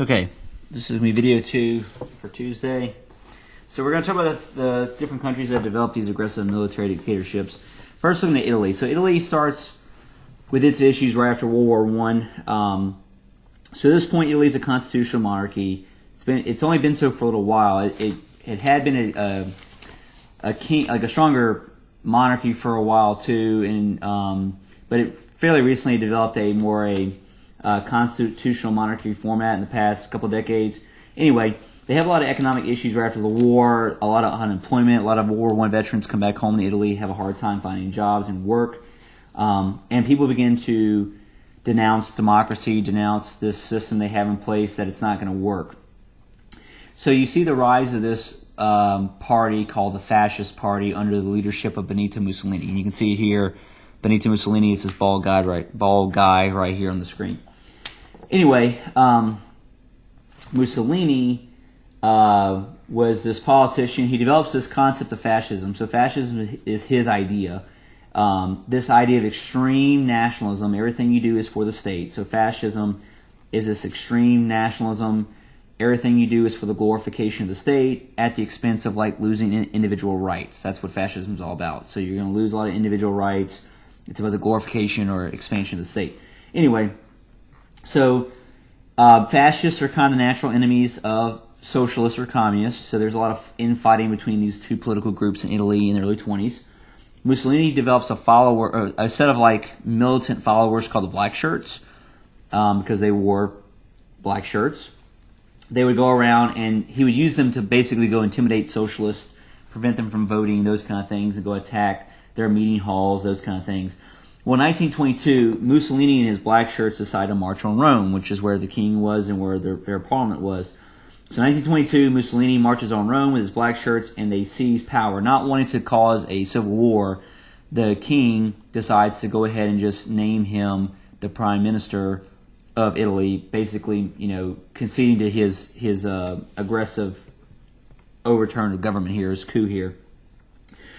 Okay, this is going to be video 2 for Tuesday. So we're going to talk about the different countries that developed these aggressive military dictatorships. First, looking at Italy. So Italy starts with its issues right after World War I. So at this point, Italy is a constitutional monarchy. It's only been so for a little while. It had been a king, like a stronger monarchy for a while too, but it fairly recently developed a constitutional monarchy format in the past couple decades. Anyway, they have a lot of economic issues right after the war, a lot of unemployment, a lot of World War I veterans come back home to Italy, have a hard time finding jobs and work, and people begin to denounce democracy, denounce this system they have in place, that it's not going to work. So you see the rise of this party called the Fascist Party under the leadership of Benito Mussolini. And you can see it here, Benito Mussolini is this bald guy right here on the screen. Anyway, Mussolini was this politician. He develops this concept of fascism. So fascism is his idea. This idea of extreme nationalism. Everything you do is for the state. So fascism is this extreme nationalism. Everything you do is for the glorification of the state at the expense of like losing individual rights. That's what fascism is all about. So you're going to lose a lot of individual rights. It's about the glorification or expansion of the state. Anyway, so fascists are kind of the natural enemies of socialists or communists. So there's a lot of infighting between these two political groups in Italy in the early 20s. Mussolini develops a set of like militant followers called the Black Shirts, because they wore black shirts. They would go around and he would use them to basically go intimidate socialists, prevent them from voting, those kind of things, and go attack their meeting halls, those kind of things. Well, in 1922, Mussolini and his black shirts decide to march on Rome, which is where the king was and where their parliament was. So in 1922, Mussolini marches on Rome with his black shirts and they seize power. Not wanting to cause a civil war, the king decides to go ahead and just name him the prime minister of Italy, basically, conceding to his aggressive overturn of government here, his coup here.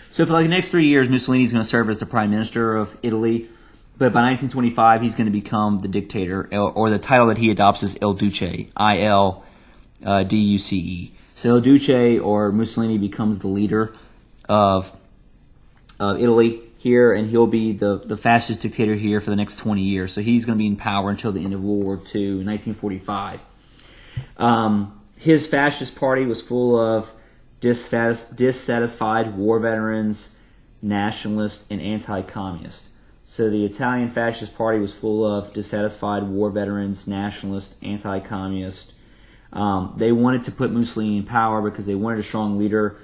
So for like the next 3 years, Mussolini is going to serve as the prime minister of Italy, but by 1925, he's going to become the dictator, or the title that he adopts is Il Duce, I-L-D-U-C-E. So Il Duce, or Mussolini, becomes the leader of Italy here, and he'll be the fascist dictator here for the next 20 years. So he's going to be in power until the end of World War II in 1945. His fascist party was full of dissatisfied war veterans, nationalists, and anti-communists. So the Italian Fascist Party was full of dissatisfied war veterans, nationalists, anti-communists. They wanted to put Mussolini in power because they wanted a strong leader,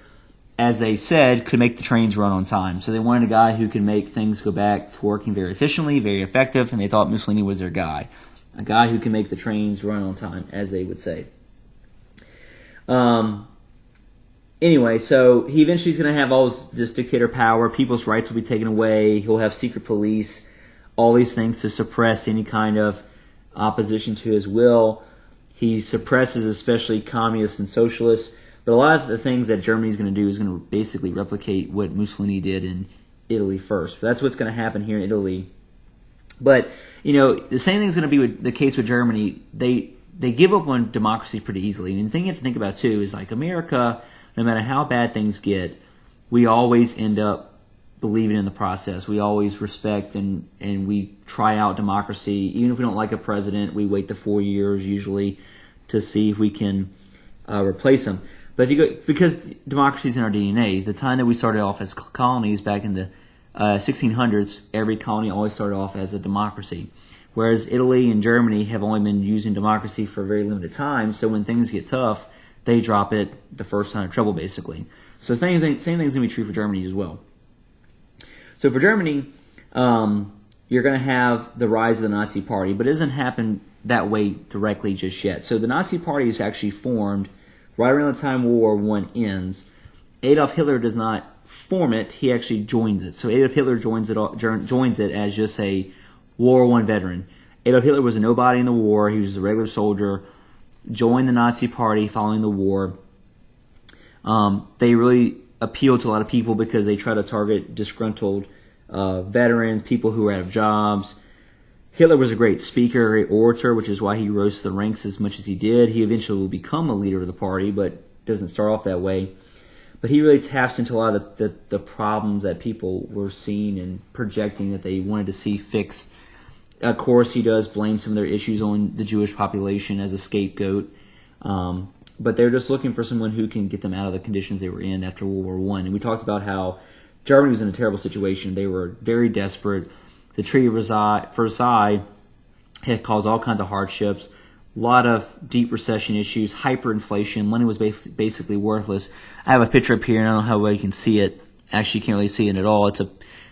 as they said, could make the trains run on time. So they wanted a guy who could make things go back to working very efficiently, very effective, and they thought Mussolini was their guy. A guy who can make the trains run on time, as they would say. Anyway, so he eventually is going to have all this dictator power. People's rights will be taken away. He'll have secret police, all these things to suppress any kind of opposition to his will. He suppresses especially communists and socialists. But a lot of the things that Germany is going to do is going to basically replicate what Mussolini did in Italy first. That's what's going to happen here in Italy. But, the same thing is going to be the case with Germany. They give up on democracy pretty easily. And the thing you have to think about, too, is like America, no matter how bad things get, we always end up believing in the process. We always respect and we try out democracy. Even if we don't like a president, we wait the 4 years usually to see if we can replace him. But because democracy is in our DNA, the time that we started off as colonies back in the 1600s, every colony always started off as a democracy. Whereas Italy and Germany have only been using democracy for a very limited time, so when things get tough, they drop it the first sign of trouble, basically. So same thing's going to be true for Germany as well. So for Germany, you're going to have the rise of the Nazi Party, but it doesn't happen that way directly just yet. So the Nazi Party is actually formed right around the time World War I ends. Adolf Hitler does not form it; he actually joins it. So Adolf Hitler joins it as just a World War I veteran. Adolf Hitler was a nobody in the war; he was just a regular soldier. Joined the Nazi Party following the war. They really appeal to a lot of people because they try to target disgruntled veterans, people who are out of jobs. Hitler was a great speaker, a great orator, which is why he rose to the ranks as much as he did. He eventually will become a leader of the party, but doesn't start off that way. But he really taps into a lot of the problems that people were seeing and projecting that they wanted to see fixed. Of course, he does blame some of their issues on the Jewish population as a scapegoat. But they're just looking for someone who can get them out of the conditions they were in after World War I. And we talked about how Germany was in a terrible situation. They were very desperate. The Treaty of Versailles had caused all kinds of hardships, a lot of deep recession issues, hyperinflation. Money was basically worthless. I have a picture up here, and I don't know how well you can see it. Actually, you can't really see it at all. It's a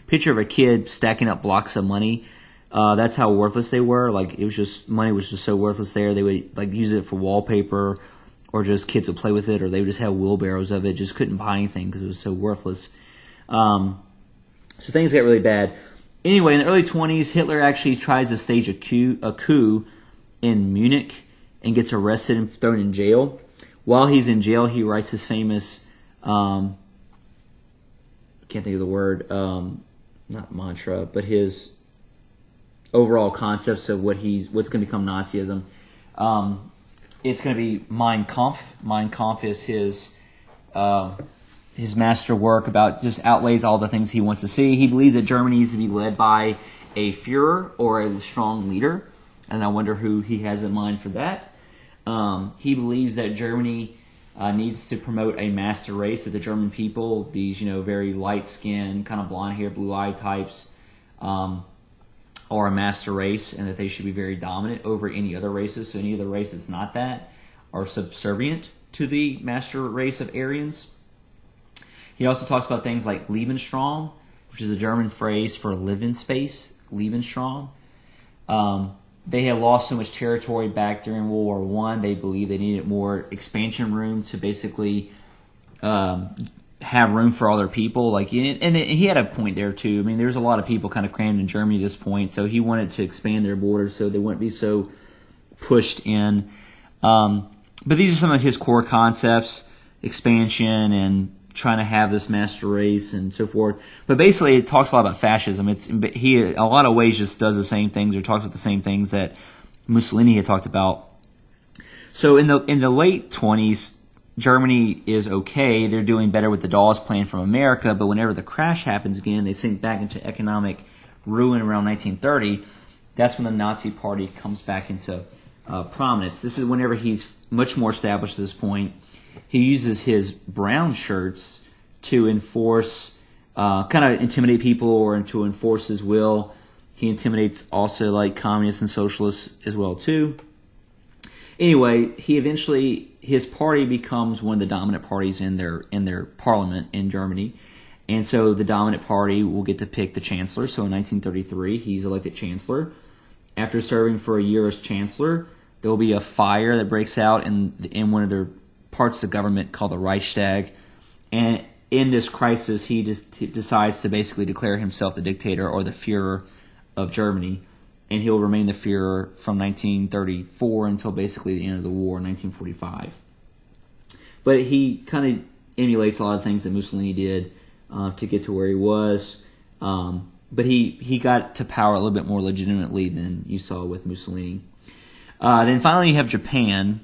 picture of a kid stacking up blocks of money. That's how worthless they were. Like, it was just, money was just so worthless there. They would like use it for wallpaper, or just kids would play with it, or they would just have wheelbarrows of it. Just couldn't buy anything because it was so worthless. So things got really bad. Anyway, in the early 20s, Hitler actually tries to stage a coup in Munich and gets arrested and thrown in jail. While he's in jail, he writes his famous, can't think of the word, not mantra, but his overall concepts of what's going to become Nazism. It's going to be Mein Kampf. Mein Kampf is his master work about just outlays all the things he wants to see. He believes that Germany needs to be led by a Führer or a strong leader, and I wonder who he has in mind for that. He believes that Germany needs to promote a master race, that the German people, these very light-skinned, kind of blonde-haired, blue-eyed types, are a master race, and that they should be very dominant over any other races. So any other race that's not that are subservient to the master race of Aryans. He also talks about things like Lebensraum, which is a German phrase for live in space, Lebensraum. They had lost so much territory back during World War I, they believed they needed more expansion room to basically have room for all their people. And he had a point there too. I mean, there's a lot of people kind of crammed in Germany at this point, so he wanted to expand their borders so they wouldn't be so pushed in. But these are some of his core concepts: expansion and trying to have this master race and so forth. But basically, it talks a lot about fascism. He, in a lot of ways, just does the same things or talks about the same things that Mussolini had talked about. So in the late 20s, Germany is okay. They're doing better with the Dawes Plan from America, but whenever the crash happens again, they sink back into economic ruin around 1930. That's when the Nazi Party comes back into prominence. This is whenever he's much more established at this point. He uses his brown shirts to enforce, kind of intimidate people or to enforce his will. He intimidates also like communists and socialists as well too. Anyway, his party becomes one of the dominant parties in their parliament in Germany. And so the dominant party will get to pick the chancellor. So in 1933, he's elected chancellor. After serving for a year as chancellor, there will be a fire that breaks out in one of their parts of the government called the Reichstag. And in this crisis, he decides to basically declare himself the dictator or the Führer of Germany. And he'll remain the Führer from 1934 until basically the end of the war in 1945. But he kind of emulates a lot of things that Mussolini did to get to where he was. But he got to power a little bit more legitimately than you saw with Mussolini. Then finally you have Japan.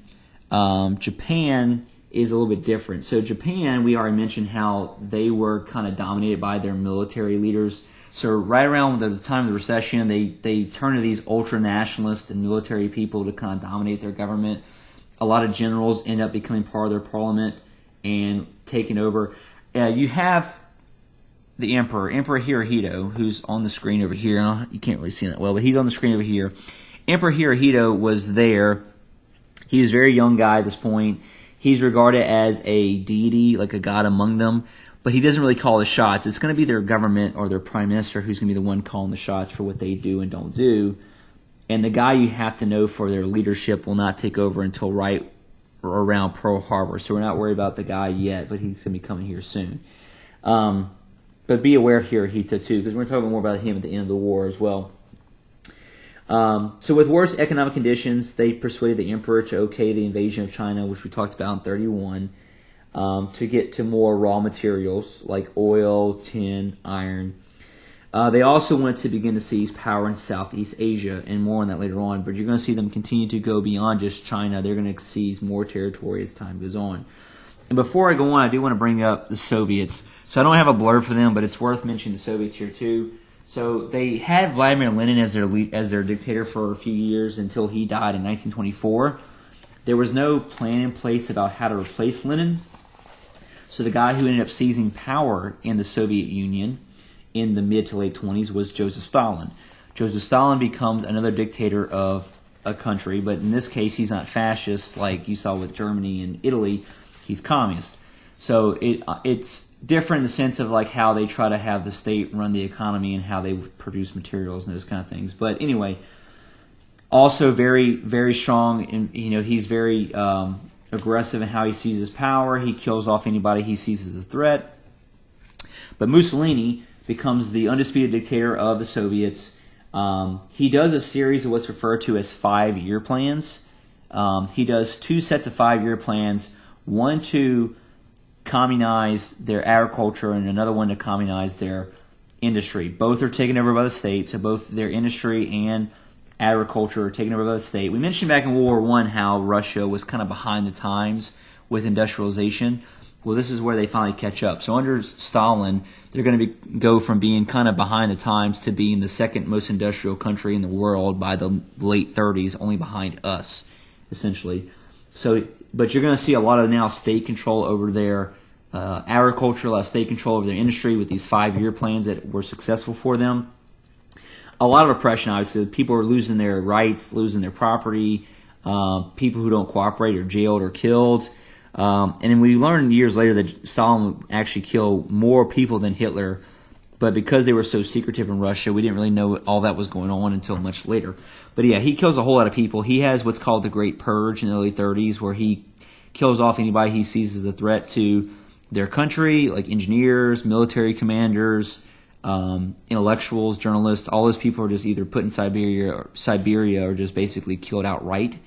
Japan is a little bit different. So Japan, we already mentioned how they were kind of dominated by their military leaders. So right around the time of the recession, they turned to these ultra-nationalist and military people to kind of dominate their government. A lot of generals end up becoming part of their parliament and taking over. You have the Emperor Hirohito, who's on the screen over here. You can't really see that well, but he's on the screen over here. Emperor Hirohito was there. He was a very young guy at this point. He's regarded as a deity, like a god among them. But he doesn't really call the shots. It's going to be their government or their prime minister who's going to be the one calling the shots for what they do and don't do. And the guy you have to know for their leadership will not take over until right around Pearl Harbor. So we're not worried about the guy yet, but he's going to be coming here soon. But be aware of Hirohito too, because we're going to talk more about him at the end of the war as well. So with worse economic conditions, they persuaded the emperor to okay the invasion of China, which we talked about in 1931. To get to more raw materials like oil, tin, iron. They also wanted to begin to seize power in Southeast Asia, and more on that later on. But you're going to see them continue to go beyond just China. They're going to seize more territory as time goes on. And before I go on, I do want to bring up the Soviets. So I don't have a blurb for them, but it's worth mentioning the Soviets here too. So they had Vladimir Lenin as their dictator for a few years until he died in 1924. There was no plan in place about how to replace Lenin. So the guy who ended up seizing power in the Soviet Union in the mid to late 20s was Joseph Stalin. Joseph Stalin becomes another dictator of a country, but in this case he's not fascist like you saw with Germany and Italy. He's communist. So it's different in the sense of like how they try to have the state run the economy and how they produce materials and those kind of things. But anyway, also very, very strong, and he's very aggressive in how he seizes power. He kills off anybody he sees as a threat. But Mussolini becomes the undisputed dictator of the Soviets. He does a series of what's referred to as 5-year plans. He does 2 sets of 5-year plans, one to communize their agriculture and another one to communize their industry. Both are taken over by the state, so both their industry and agriculture are taken over by the state. We mentioned back in World War I how Russia was kind of behind the times with industrialization. Well, this is where they finally catch up. So under Stalin, they're going to go from being kind of behind the times to being the second most industrial country in the world by the late 30s, only behind us, essentially. So, but you're going to see a lot of now state control over their agriculture, a lot of state control over their industry with these 5-year plans that were successful for them. A lot of oppression, obviously. People are losing their rights, losing their property. People who don't cooperate are jailed or killed. And then we learned years later that Stalin would actually kill more people than Hitler, but because they were so secretive in Russia, we didn't really know all that was going on until much later. But yeah, he kills a whole lot of people. He has what's called the Great Purge in the early 30s, where he kills off anybody he sees as a threat to their country, like engineers, military commanders, intellectuals, journalists. All those people are just either put in Siberia or just basically killed outright.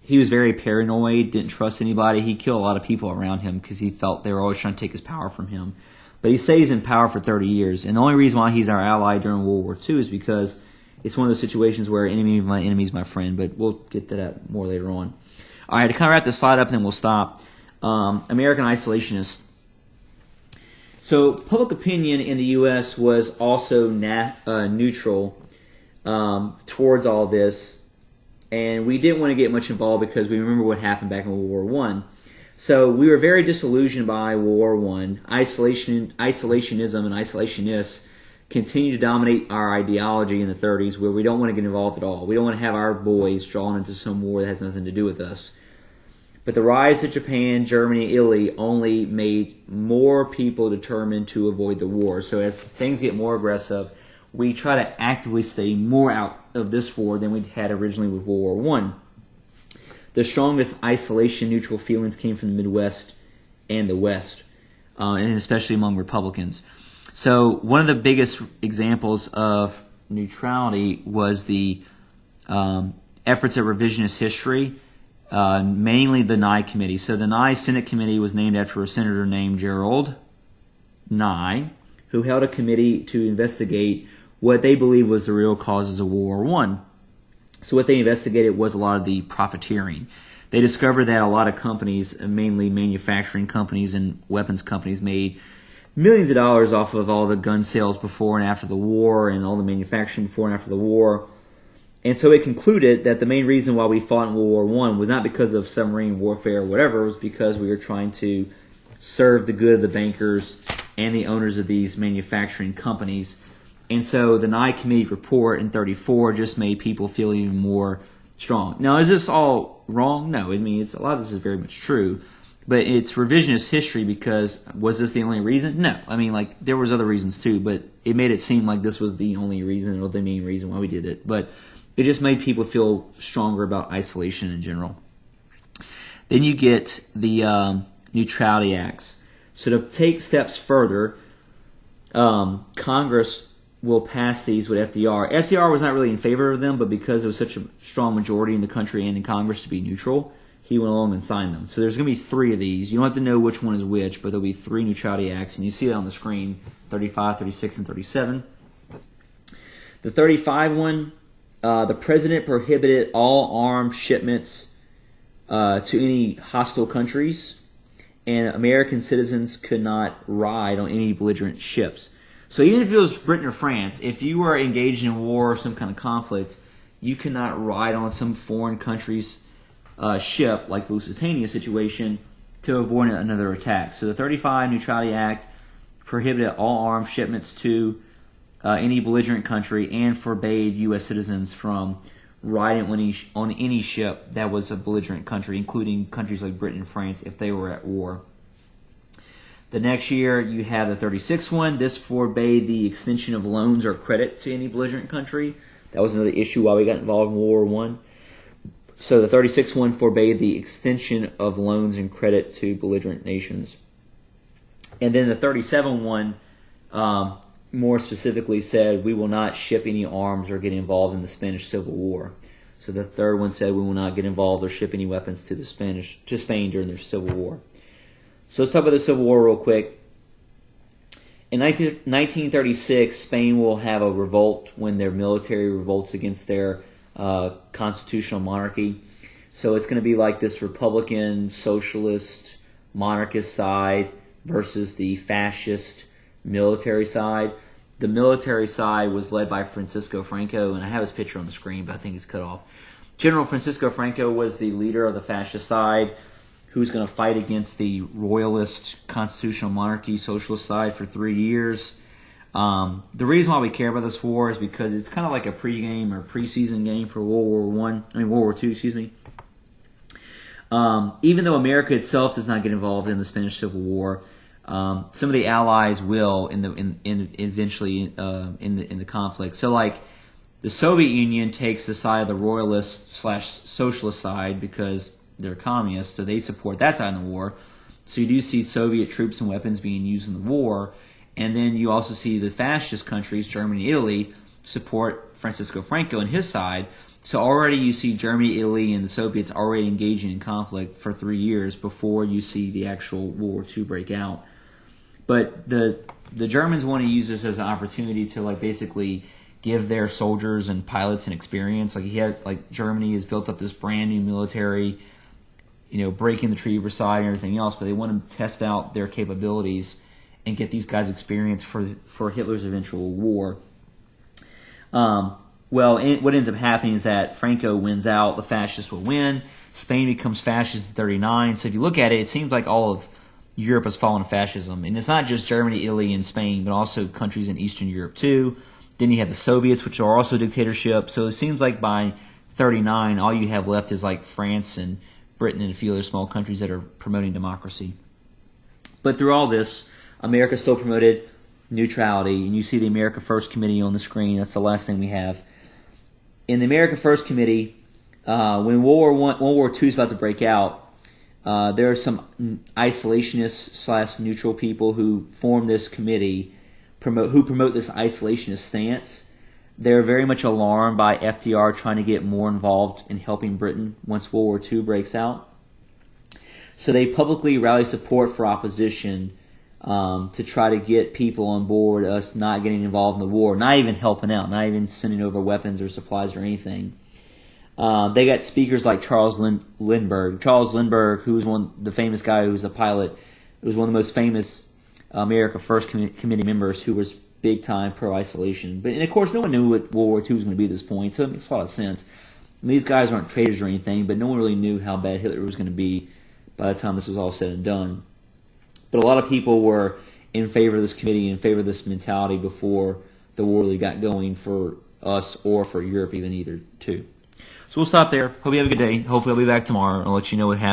He was very paranoid, didn't trust anybody. He killed a lot of people around him because he felt they were always trying to take his power from him. But he stays in power for 30 years. And the only reason why he's our ally during World War II is because it's one of those situations where enemy of my enemy is my friend. But we'll get to that more later on. All right, to kind of wrap this slide up and then we'll stop. American isolationists. So public opinion in the U.S. was also neutral towards all this. And we didn't want to get much involved because we remember what happened back in World War I. So we were very disillusioned by World War I. Isolationism and isolationists continue to dominate our ideology in the 30s, where we don't want to get involved at all. We don't want to have our boys drawn into some war that has nothing to do with us. But the rise of Japan, Germany, Italy only made more people determined to avoid the war. So as things get more aggressive, we try to actively stay more out of this war than we had originally with World War I. The strongest isolation neutral feelings came from the Midwest and the West, and especially among Republicans. So one of the biggest examples of neutrality was the efforts at revisionist history, mainly the Nye Committee. So the Nye Senate Committee was named after a senator named Gerald Nye, who held a committee to investigate what they believed was the real causes of World War I. So what they investigated was a lot of the profiteering. They discovered that a lot of companies, mainly manufacturing companies and weapons companies, made millions of dollars off of all the gun sales before and after the war and all the manufacturing before and after the war. And so it concluded that the main reason why we fought in World War I was not because of submarine warfare or whatever, it was because we were trying to serve the good of the bankers and the owners of these manufacturing companies. And so the Nye Committee report in 1934 just made people feel even more strong. Now, is this all wrong? No. I mean, a lot of this is very much true. But it's revisionist history because was this the only reason? No. I mean, like, there was other reasons too, but it made it seem like this was the only reason or the main reason why we did it. But it just made people feel stronger about isolation in general. Then you get the Neutrality Acts. So to take steps further, Congress will pass these with FDR. FDR was not really in favor of them, but because there was such a strong majority in the country and in Congress to be neutral, he went along and signed them. So there's going to be 3 of these. You don't have to know which one is which, but there'll be 3 Neutrality Acts, and you see that on the screen. 35, 36, and 37. The 35 one, the president prohibited all armed shipments to any hostile countries, and American citizens could not ride on any belligerent ships. So even if it was Britain or France, if you were engaged in war or some kind of conflict, you cannot ride on some foreign country's ship, like the Lusitania situation, to avoid another attack. So the 35 Neutrality Act prohibited all armed shipments to any belligerent country and forbade U.S. citizens from riding on any ship that was a belligerent country, including countries like Britain and France if they were at war. The next year, you have the 36 one. This forbade the extension of loans or credit to any belligerent country. That was another issue why we got involved in World War I. So the 36 one forbade the extension of loans and credit to belligerent nations. And then the 37 one more specifically said, we will not ship any arms or get involved in the Spanish Civil War. So the third one said we will not get involved or ship any weapons to Spain during their Civil War. So let's talk about the Civil War real quick. In 1936, Spain will have a revolt when their military revolts against their constitutional monarchy. So it's going to be like this Republican, socialist, monarchist side versus the fascist military side. The military side was led by Francisco Franco, and I have his picture on the screen, but I think it's cut off. General Francisco Franco was the leader of the fascist side, who's going to fight against the royalist constitutional monarchy socialist side for 3 years. The reason why we care about this war is because it's kind of like a pregame or preseason game for World War II, excuse me. Even though America itself does not get involved in the Spanish Civil War, some of the allies will eventually in the conflict. So like the Soviet Union takes the side of the royalist/socialist side because they're communists, so they support that side of the war. So you do see Soviet troops and weapons being used in the war, and then you also see the fascist countries, Germany, Italy, support Francisco Franco and his side. So already you see Germany, Italy, and the Soviets already engaging in conflict for 3 years before you see the actual World War II break out. But the Germans want to use this as an opportunity to like basically give their soldiers and pilots an experience. Like Germany has built up this brand new military, breaking the Treaty of Versailles and everything else, but they want to test out their capabilities and get these guys experience for Hitler's eventual war. What ends up happening is that Franco wins out, the fascists will win, Spain becomes fascist in 1939. So if you look at it, it seems like all of Europe has fallen to fascism. And it's not just Germany, Italy, and Spain, but also countries in Eastern Europe too. Then you have the Soviets, which are also dictatorships. So it seems like by 1939, all you have left is like France and Britain and a few other small countries that are promoting democracy. But through all this, America still promoted neutrality, and you see the America First Committee on the screen. That's the last thing we have. In the America First Committee, when World War II is about to break out, there are some isolationists/neutral people who form this committee, who promote this isolationist stance. They're very much alarmed by FDR trying to get more involved in helping Britain once World War II breaks out. So they publicly rally support for opposition to try to get people on board, us not getting involved in the war, not even helping out, not even sending over weapons or supplies or anything. They got speakers like Charles Lindbergh. Charles Lindbergh, who was the famous guy who was a pilot, was one of the most famous America First Committee members who was big time pro-isolation. And of course, no one knew what World War II was going to be at this point, so it makes a lot of sense. I mean, these guys aren't traitors or anything, but no one really knew how bad Hitler was going to be by the time this was all said and done. But a lot of people were in favor of this committee, in favor of this mentality before the war really got going for us or for Europe, either too. So we'll stop there. Hope you have a good day. Hopefully I'll be back tomorrow and I'll let you know what happens.